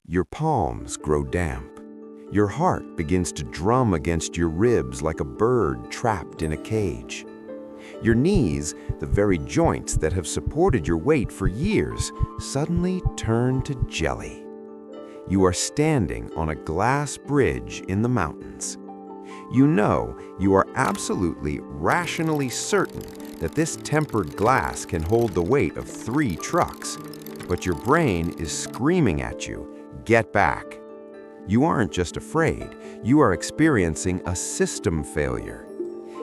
Your palms grow damp. Your heart begins to drum against your ribs like a bird trapped in a cage. Your knees, the very joints that have supported your weight for years, suddenly turn to jelly. You are standing on a glass bridge in the mountains. You know, you are absolutely rationally certain that this tempered glass can hold the weight of 3 trucks, but your brain is screaming at you, "Get back." You aren't just afraid, you are experiencing a system failure.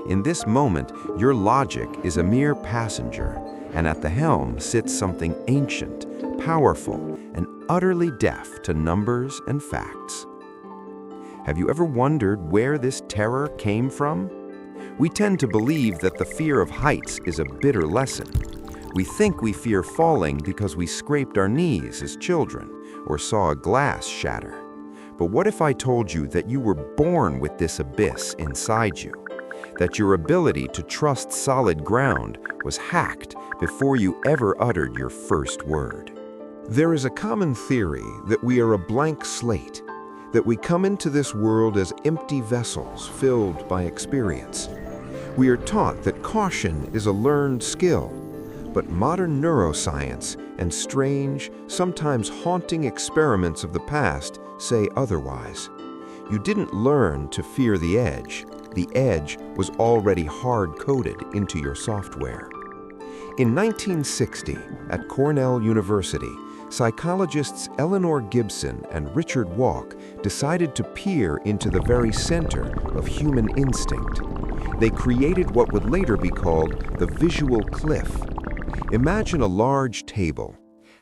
In this moment, your logic is a mere passenger, and at the helm sits something ancient, powerful, and utterly deaf to numbers and facts. Have you ever wondered where this terror came from? We tend to believe that the fear of heights is a bitter lesson. We think we fear falling because we scraped our knees as children or saw a glass shatter. But what if I told you that you were born with this abyss inside you? That your ability to trust solid ground was hacked before you ever uttered your first word? There is a common theory that we are a blank slate, that we come into this world as empty vessels filled by experience. We are taught that caution is a learned skill, but modern neuroscience and strange, sometimes haunting experiments of the past say otherwise. You didn't learn to fear the edge. The edge was already hard-coded into your software. In 1960, at Cornell University, psychologists Eleanor Gibson and Richard Walk decided to peer into the very center of human instinct. They created what would later be called the visual cliff. Imagine a large table.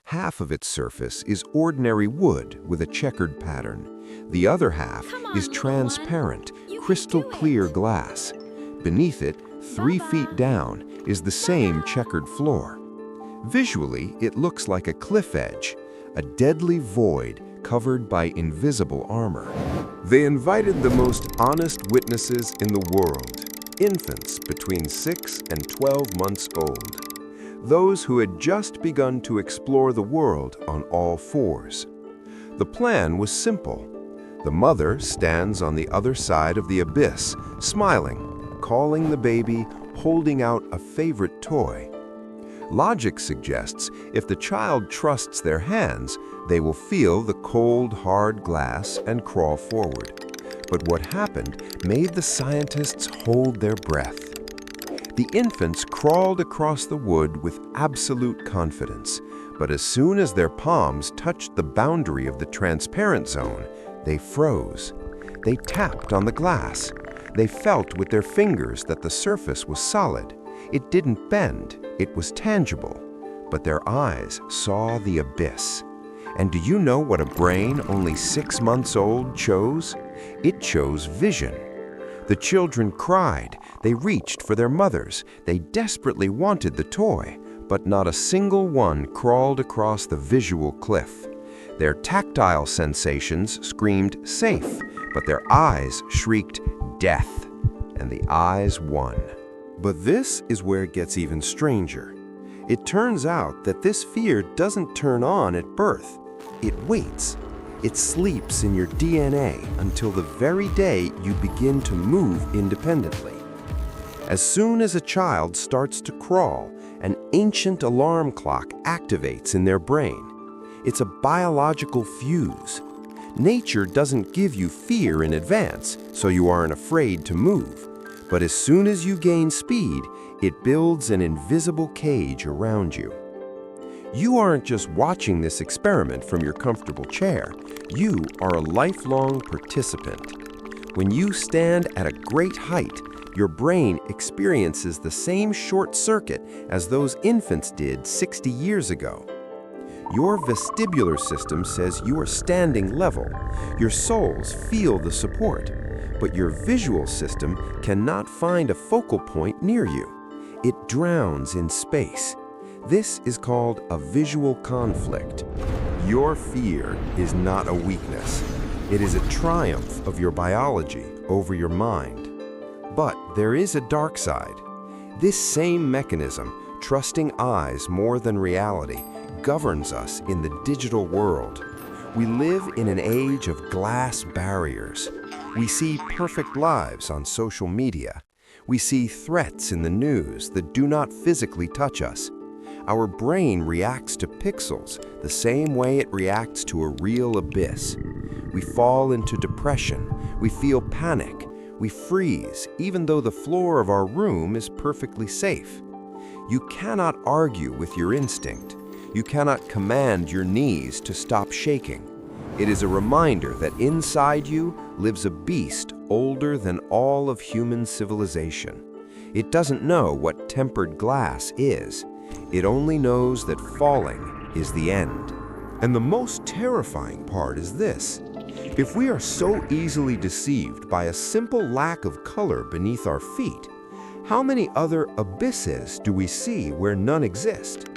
Half of its surface is ordinary wood with a checkered pattern. The other half is transparent, crystal clear glass. Beneath it, 3 feet down, is the same checkered floor. Visually, it looks like a cliff edge, a deadly void covered by invisible armor. They invited the most honest witnesses in the world, infants between 6 and 12 months old. Those who had just begun to explore the world on all fours. The plan was simple. The mother stands on the other side of the abyss, smiling, calling the baby, holding out a favorite toy. Logic suggests if the child trusts their hands, they will feel the cold, hard glass and crawl forward. But what happened made the scientists hold their breath. The infants crawled across the wood with absolute confidence, but as soon as their palms touched the boundary of the transparent zone, they froze. They tapped on the glass. They felt with their fingers that the surface was solid. It didn't bend, it was tangible. But their eyes saw the abyss. And do you know what a brain only 6 months old chose? It chose vision. The children cried, they reached for their mothers, they desperately wanted the toy, but not a single one crawled across the visual cliff. Their tactile sensations screamed safe, but their eyes shrieked death, and the eyes won. But this is where it gets even stranger. It turns out that this fear doesn't turn on at birth. It waits. It sleeps in your DNA until the very day you begin to move independently. As soon as a child starts to crawl, an ancient alarm clock activates in their brain. It's a biological fuse. Nature doesn't give you fear in advance, so you aren't afraid to move. But as soon as you gain speed, it builds an invisible cage around you. You aren't just watching this experiment from your comfortable chair. You are a lifelong participant. When you stand at a great height, your brain experiences the same short circuit as those infants did 60 years ago. Your vestibular system says you are standing level. Your soles feel the support, but your visual system cannot find a focal point near you. It drowns in space. This is called a visual conflict. Your fear is not a weakness. It is a triumph of your biology over your mind. But there is a dark side. This same mechanism, trusting eyes more than reality, governs us in the digital world. We live in an age of glass barriers. We see perfect lives on social media. We see threats in the news that do not physically touch us. Our brain reacts to pixels the same way it reacts to a real abyss. We fall into depression. We feel panic. We freeze, even though the floor of our room is perfectly safe. You cannot argue with your instinct. You cannot command your knees to stop shaking. It is a reminder that inside you lives a beast older than all of human civilization. It doesn't know what tempered glass is. It only knows that falling is the end. And the most terrifying part is this. If we are so easily deceived by a simple lack of color beneath our feet, how many other abysses do we see where none exist?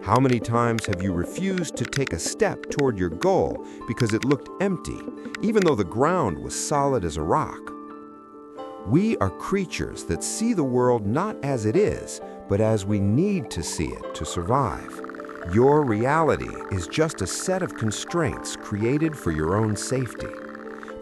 How many times have you refused to take a step toward your goal because it looked empty, even though the ground was solid as a rock? We are creatures that see the world not as it is, but as we need to see it to survive. Your reality is just a set of constraints created for your own safety.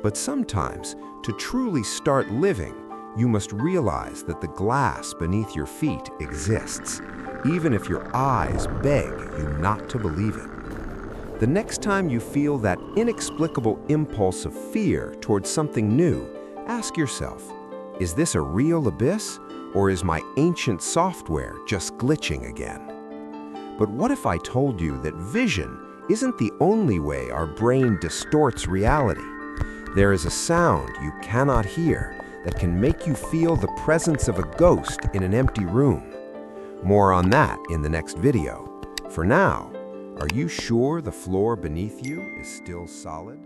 But sometimes, to truly start living, you must realize that the glass beneath your feet exists, even if your eyes beg you not to believe it. The next time you feel that inexplicable impulse of fear towards something new, ask yourself, is this a real abyss, or is my ancient software just glitching again? But what if I told you that vision isn't the only way our brain distorts reality? There is a sound you cannot hear that can make you feel the presence of a ghost in an empty room. More on that in the next video. For now, are you sure the floor beneath you is still solid?